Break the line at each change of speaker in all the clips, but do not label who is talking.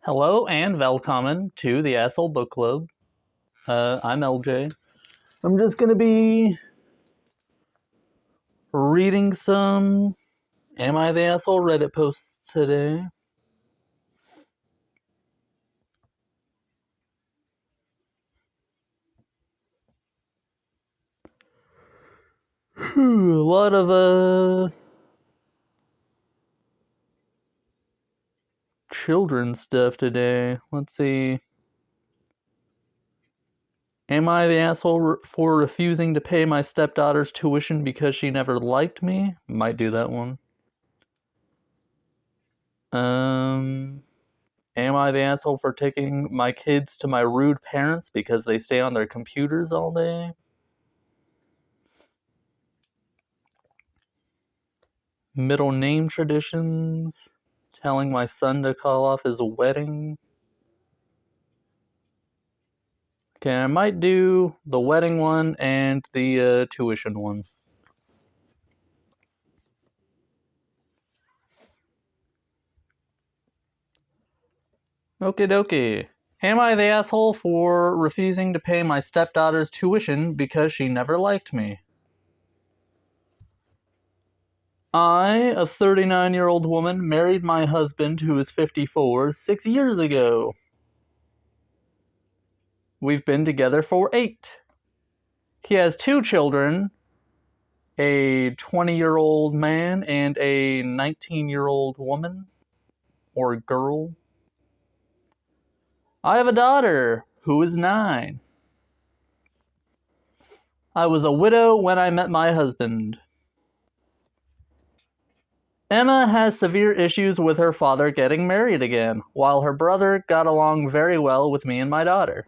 Hello and welcome to the Asshole Book Club. I'm LJ. I'm just gonna be reading some Am I the Asshole Reddit posts today. A lot of children stuff today. Let's see. Am I the asshole for refusing to pay my stepdaughter's tuition because she never liked me? Might do that one. Am I the asshole for taking my kids to my rude parents because they stay on their computers all day? Middle name traditions. Telling my son to call off his wedding. Okay, I might do the wedding one and the tuition one. Okie dokie. Am I the asshole for refusing to pay my stepdaughter's tuition because she never liked me? I, a 39-year-old woman, married my husband, who is 54, 6 years ago. We've been together for 8. He has 2 children, a 20-year-old man and a 19-year-old woman or girl. I have a daughter who is 9. I was a widow when I met my husband. Emma has severe issues with her father getting married again, while her brother got along very well with me and my daughter.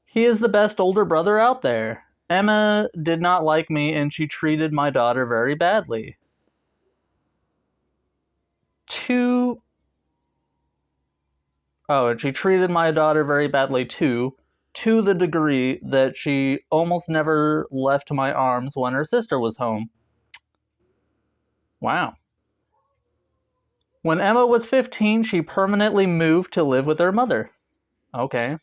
He is the best older brother out there. Emma did not like me and she treated my daughter very badly. And she treated my daughter very badly too, to the degree that she almost never left my arms when her sister was home. Wow. When Emma was 15, she permanently moved to live with her mother. Okay.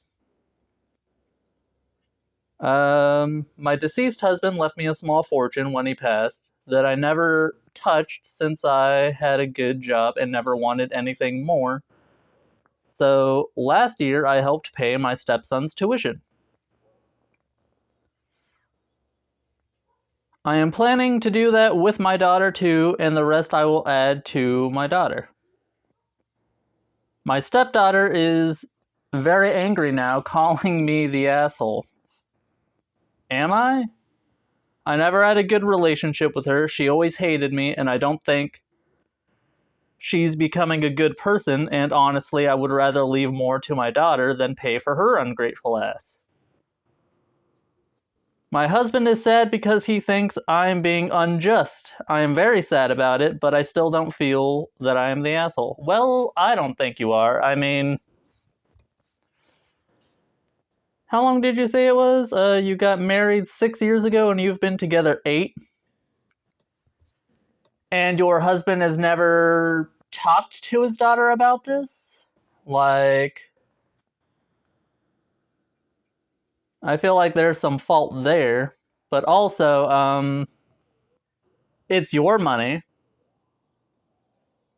My deceased husband left me a small fortune when he passed that I never touched since I had a good job and never wanted anything more. So last year, I helped pay my stepson's tuition. I am planning to do that with my daughter too, and the rest I will add to my daughter. My stepdaughter is very angry now, calling me the asshole. Am I? I never had a good relationship with her. She always hated me, and I don't think she's becoming a good person, and honestly, I would rather leave more to my daughter than pay for her ungrateful ass. My husband is sad because he thinks I'm being unjust. I am very sad about it, but I still don't feel that I am the asshole. Well, I don't think you are. I mean, how long did you say it was? You got married 6 years ago and you've been together 8? And your husband has never talked to his daughter about this? Like, I feel like there's some fault there. But also, it's your money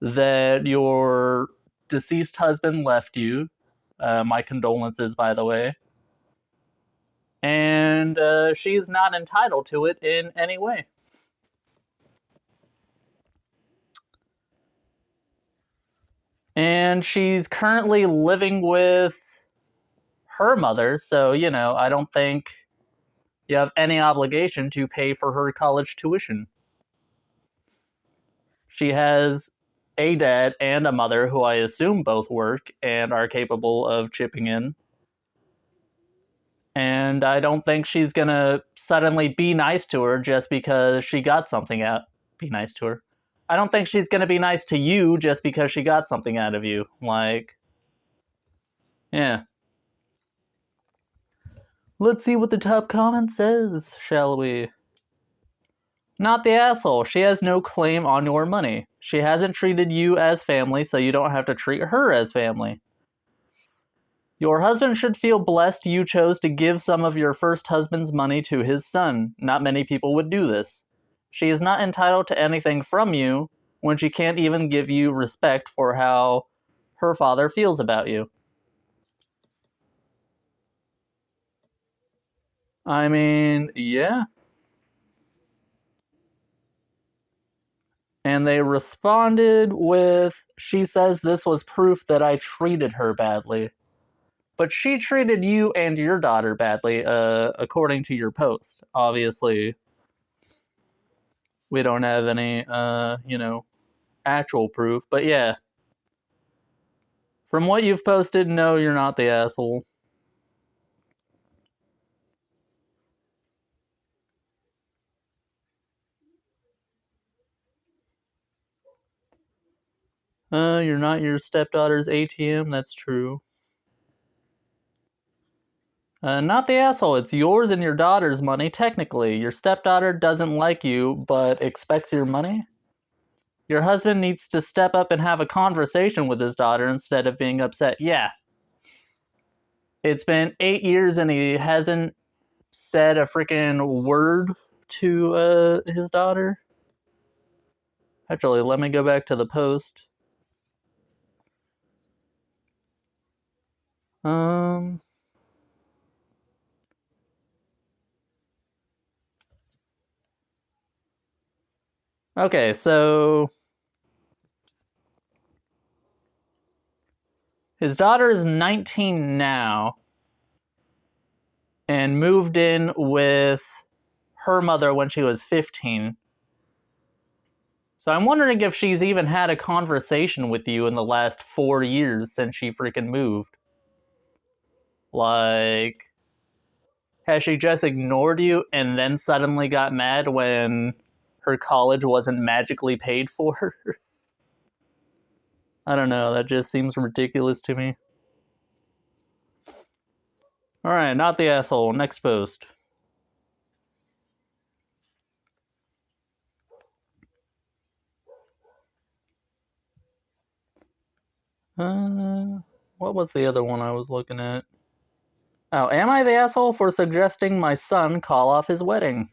that your deceased husband left you. My condolences, by the way. And she's not entitled to it in any way. And she's currently living with her mother, so, I don't think you have any obligation to pay for her college tuition. She has a dad and a mother who I assume both work and are capable of chipping in. And I don't think she's gonna suddenly be nice to her just because she got something out. Be nice to her. I don't think she's gonna be nice to you just because she got something out of you. Like, yeah. Let's see what the top comment says, shall we? Not the asshole. She has no claim on your money. She hasn't treated you as family, so you don't have to treat her as family. Your husband should feel blessed you chose to give some of your first husband's money to his son. Not many people would do this. She is not entitled to anything from you when she can't even give you respect for how her father feels about you. I mean, yeah. And they responded with, she says this was proof that I treated her badly. But she treated you and your daughter badly, according to your post. Obviously, we don't have any, actual proof. But yeah, from what you've posted, no, you're not the asshole. You're not your stepdaughter's ATM. That's true. Not the asshole. It's yours and your daughter's money, technically. Your stepdaughter doesn't like you, but expects your money? Your husband needs to step up and have a conversation with his daughter instead of being upset. Yeah. It's been 8 years and he hasn't said a freaking word to his daughter. Actually, let me go back to the post. Um. Okay, so his daughter is 19 now and moved in with her mother when she was 15. So I'm wondering if she's even had a conversation with you in the last 4 years since she freaking moved. Like, has she just ignored you and then suddenly got mad when her college wasn't magically paid for? I don't know, that just seems ridiculous to me. Alright, not the asshole. Next post. What was the other one I was looking at? Oh, am I the asshole for suggesting my son call off his wedding?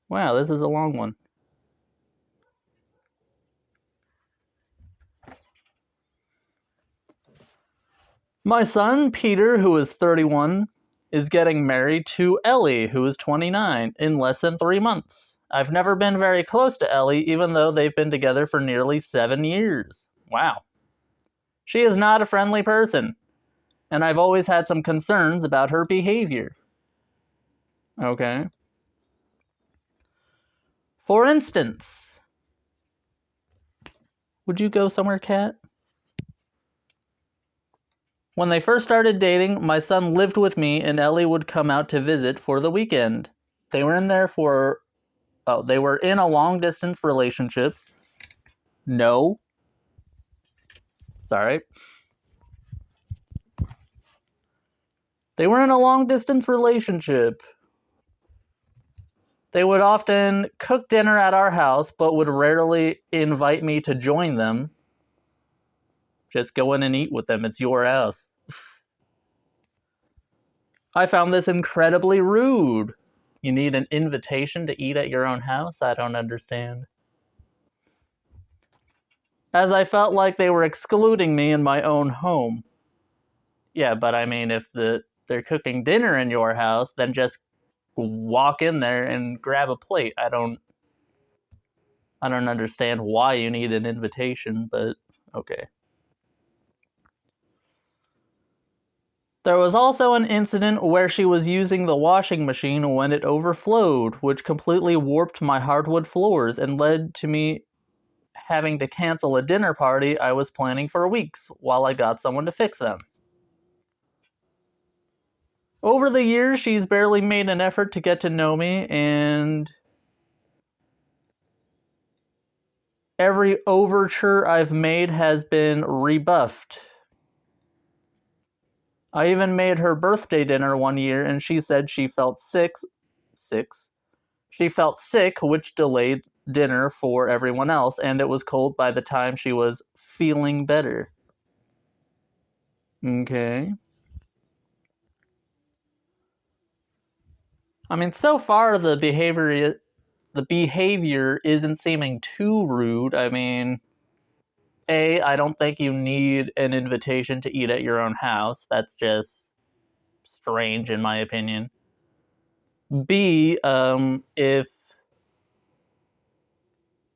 Wow, this is a long one. My son, Peter, who is 31, is getting married to Ellie, who is 29, in less than 3 months. I've never been very close to Ellie, even though they've been together for nearly 7 years. Wow. She is not a friendly person, and I've always had some concerns about her behavior. Okay. For instance, would you go somewhere, Kat? When they first started dating, my son lived with me and Ellie would come out to visit for the weekend. They were in there for they were in a long distance relationship. No. Sorry. They were in a long distance relationship. They would often cook dinner at our house, but would rarely invite me to join them. Just go in and eat with them. It's your house. I found this incredibly rude. You need an invitation to eat at your own house? I don't understand. As I felt like they were excluding me in my own home. Yeah, but I mean, if they're cooking dinner in your house, then just walk in there and grab a plate. I don't understand why you need an invitation, but okay. There was also an incident where she was using the washing machine when it overflowed, which completely warped my hardwood floors and led to me having to cancel a dinner party I was planning for weeks while I got someone to fix them. Over the years, she's barely made an effort to get to know me, and every overture I've made has been rebuffed. I even made her birthday dinner one year, and she said she felt sick. She felt sick, which delayed dinner for everyone else, and it was cold by the time she was feeling better. Okay. I mean, so far the behavior isn't seeming too rude. I mean, I don't think you need an invitation to eat at your own house. That's just strange, in my opinion. B, if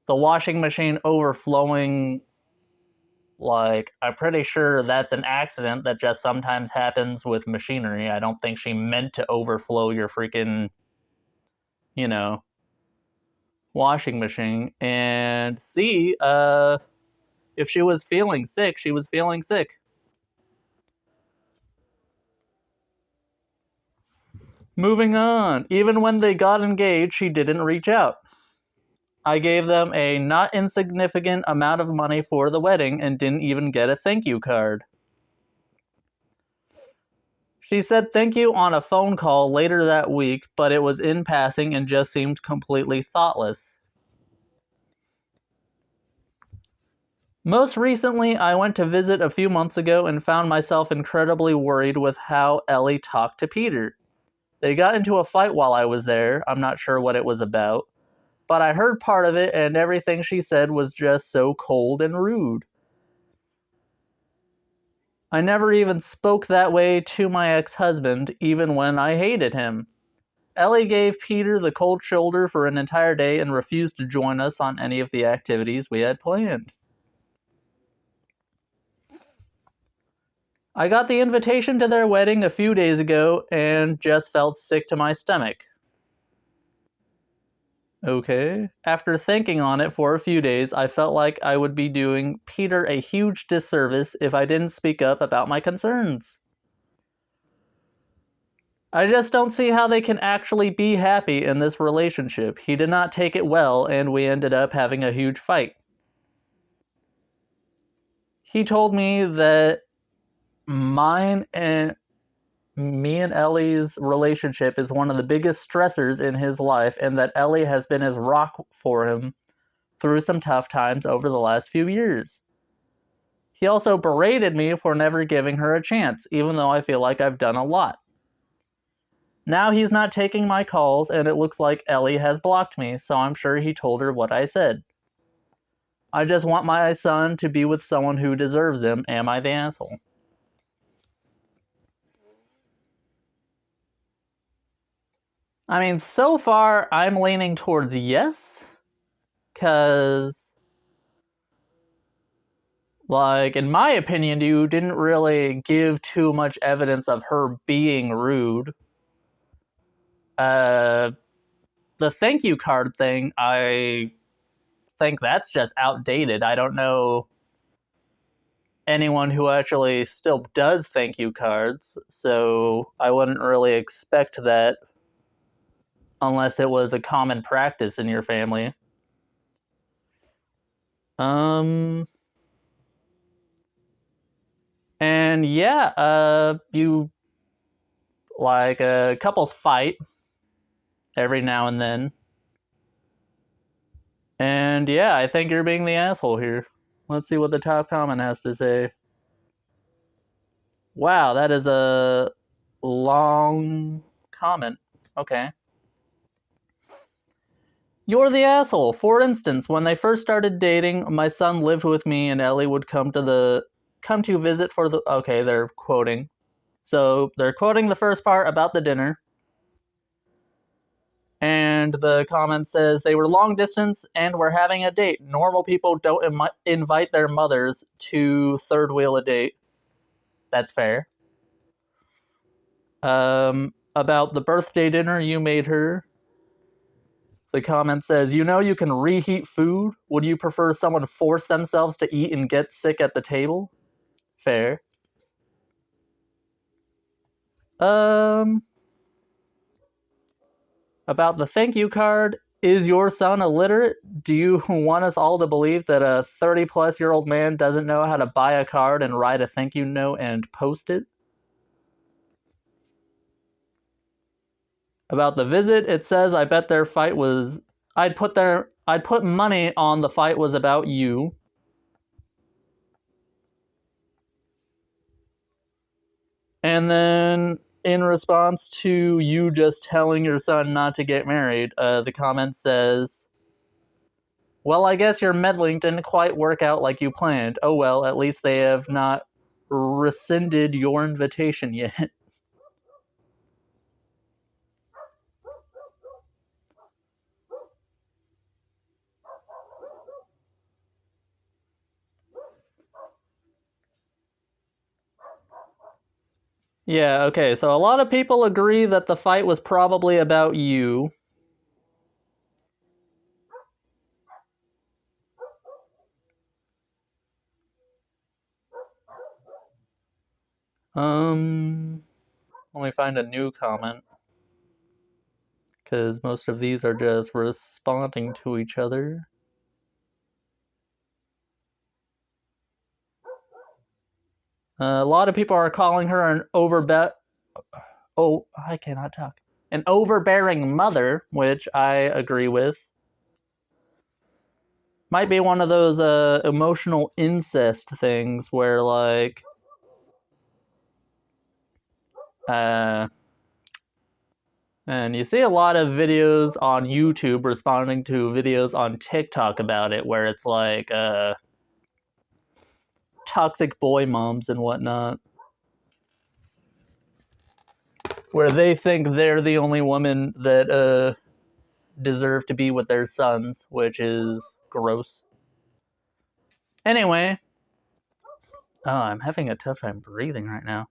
the washing machine overflowing, like, I'm pretty sure that's an accident that just sometimes happens with machinery. I don't think she meant to overflow your freaking, you know, washing machine. And C, if she was feeling sick, she was feeling sick. Moving on. Even when they got engaged, she didn't reach out. I gave them a not insignificant amount of money for the wedding and didn't even get a thank you card. She said thank you on a phone call later that week, but it was in passing and just seemed completely thoughtless. Most recently, I went to visit a few months ago and found myself incredibly worried with how Ellie talked to Peter. They got into a fight while I was there. I'm not sure what it was about, but I heard part of it, and everything she said was just so cold and rude. I never even spoke that way to my ex-husband, even when I hated him. Ellie gave Peter the cold shoulder for an entire day and refused to join us on any of the activities we had planned. I got the invitation to their wedding a few days ago and just felt sick to my stomach. Okay. After thinking on it for a few days, I felt like I would be doing Peter a huge disservice if I didn't speak up about my concerns. I just don't see how they can actually be happy in this relationship. He did not take it well, and we ended up having a huge fight. He told me that mine and me and Ellie's relationship is one of the biggest stressors in his life, and that Ellie has been his rock for him through some tough times over the last few years. He also berated me for never giving her a chance, even though I feel like I've done a lot. Now he's not taking my calls, and it looks like Ellie has blocked me, so I'm sure he told her what I said. I just want my son to be with someone who deserves him. Am I the asshole? I mean, so far, I'm leaning towards yes, because, like, in my opinion, you didn't really give too much evidence of her being rude. The thank you card thing, I think that's just outdated. I don't know anyone who actually still does thank you cards, so I wouldn't really expect that unless it was a common practice in your family. Um, and yeah, you like couples fight every now and then, and yeah, I think you're being the asshole here. Let's see what the top comment has to say. Wow, that is a long comment. Okay. You're the asshole. For instance, when they first started dating, my son lived with me and Ellie would come to visit for the okay, they're quoting. So they're quoting the first part about the dinner. And the comment says they were long distance and were having a date. Normal people don't invite their mothers to third wheel a date. That's fair. About the birthday dinner you made her. The comment says, you know you can reheat food. Would you prefer someone force themselves to eat and get sick at the table? Fair. Um, about the thank you card. Is your son illiterate? Do you want us all to believe that a 30-plus-year-old man doesn't know how to buy a card and write a thank you note and post it? About the visit, it says, I bet their fight was... I'd put money on the fight was about you. And then, in response to you just telling your son not to get married, the comment says, well, I guess your meddling didn't quite work out like you planned. Oh well, at least they have not rescinded your invitation yet. Yeah, okay, so a lot of people agree that the fight was probably about you. Let me find a new comment, because most of these are just responding to each other. A lot of people are calling her an I cannot talk. An overbearing mother, which I agree with. Might be one of those emotional incest things where, like, and you see a lot of videos on YouTube responding to videos on TikTok about it, where it's like toxic boy moms and whatnot, where they think they're the only woman that deserve to be with their sons, which is gross. Anyway, I'm having a tough time breathing right now.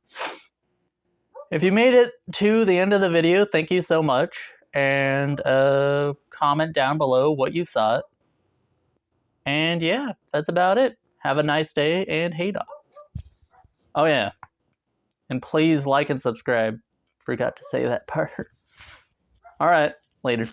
If you made it to the end of the video, thank you so much, and comment down below what you thought. And yeah, that's about it. Have a nice day, and hate off. Oh yeah, and please like and subscribe. Forgot to say that part. All right, later.